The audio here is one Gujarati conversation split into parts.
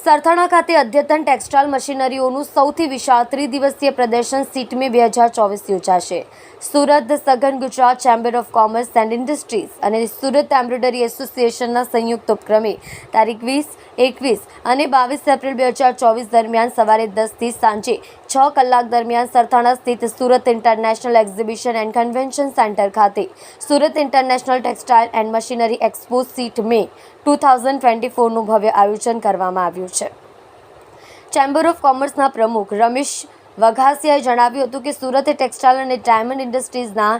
સરથાણા ખાતે અદ્યતન ટેક્સટાઇલ મશીનરીઓનું સૌથી વિશાળ ત્રિદિવસીય પ્રદર્શન સિટમે 2024 યોજાશે. સુરત સઘન Gujarat chamber of commerce and industries અને સુરત એમ્બ્રોઇડરી એસોસિએશનના સંયુક્ત ઉપક્રમે તારીખ 20, 21 અને 22 એપ્રિલ 2024 દરમિયાન સવારે 10 થી સાંજે 6 કલાક દરમિયાન સરથાણા સ્થિત Surat international exhibition and convention centre ખાતે Surat international textile and machinery expo SITME 2024નું ભવ્ય આયોજન કરવામાં આવ્યું છે. ચેમ્બર ઓફ કોમર્સના પ્રમુખ રમેશ વઘાસિયાએ જણાવ્યું હતું કે સુરત ટેક્સટાઇલ અને ડાયમંડ ઇન્ડસ્ટ્રીઝના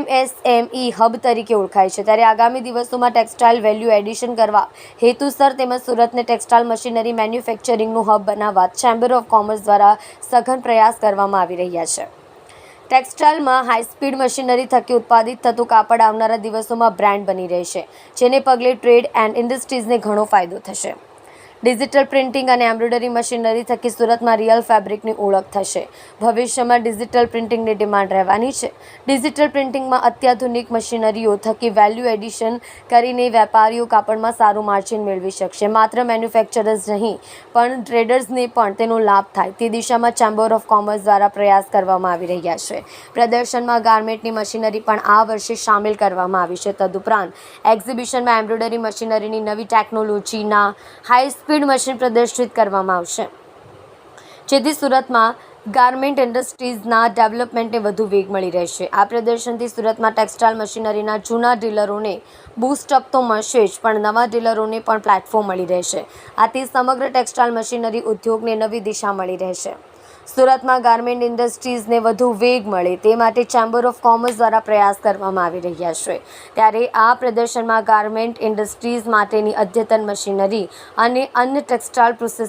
MSME હબ તરીકે ઓળખાય છે, ત્યારે આગામી દિવસોમાં ટેક્સટાઇલ વેલ્યુ એડિશન કરવા હેતુસર તેમજ સુરતને ટેક્સટાઇલ મશીનરી મેન્યુફેક્ચરિંગનું હબ બનાવવા ચેમ્બર ઓફ કોમર્સ દ્વારા સઘન પ્રયાસ કરવામાં આવી રહ્યા છે. ટેક્સટાઇલમાં હાઈસ્પીડ મશીનરી થકી ઉત્પાદિત થતું કાપડ આવનારા દિવસોમાં બ્રાન્ડ બની રહેશે, જેને પગલે ટ્રેડ એન્ડ ઇન્ડસ્ટ્રીઝને ઘણો ફાયદો થશે. ડિજિટલ પ્રિન્ટિંગ અને એમ્બ્રોઇડરી મશીનરી થકી સુરતમાં રિયલ ફેબ્રિકની ઓળખ થશે. ભવિષ્યમાં ડિજિટલ પ્રિન્ટિંગની ડિમાન્ડ રહેવાની છે. ડિજિટલ પ્રિન્ટિંગમાં અત્યાધુનિક મશીનરીઓ થકી વેલ્યુ એડિશન કરીને વેપારીઓ કાપડમાં સારું માર્જિન મેળવી શકશે. માત્ર મેન્યુફેક્ચરર્સ નહીં પણ ટ્રેડર્સને પણ તેનો લાભ થાય તે દિશામાં ચેમ્બર ઓફ કોમર્સ દ્વારા પ્રયાસ કરવામાં આવી રહ્યા છે. પ્રદર્શનમાં ગાર્મેન્ટની મશીનરી પણ આ વર્ષે સામેલ કરવામાં આવી છે. તદુપરાંત એક્ઝિબિશનમાં એમ્બ્રોઇડરી મશીનરીની નવી ટેકનોલોજીના હાઈ સ્પીડ મશીન પ્રદર્શિત કરવામાં આવશે, જેથી સુરતમાં ગાર્મેન્ટ ઇન્ડસ્ટ્રીઝના ડેવલપમેન્ટને વધુ વેગ મળી રહેશે. આ પ્રદર્શનથી સુરતમાં ટેક્સટાઇલ મશીનરીના જૂના ડીલરોને બૂસ્ટઅપ તો મળશે જ, પણ નવા ડીલરોને પણ પ્લેટફોર્મ મળી રહેશે. આથી સમગ્ર ટેક્સટાઇલ મશીનરી ઉદ્યોગને નવી દિશા મળી રહેશે. સુરતમાં ગાર્મેન્ટ ઇન્ડસ્ટ્રીઝને વધુ વેગ મળે તે માટે ચેમ્બર ઓફ કોમર્સ દ્વારા પ્રયાસ કરવામાં આવી રહ્યા છે. ત્યારે આ પ્રદર્શનમાં ગાર્મેન્ટ ઇન્ડસ્ટ્રીઝ માટેની અદ્યતન મશીનરી અને અન્ય ટેક્સટાઇલ પ્રોસેસ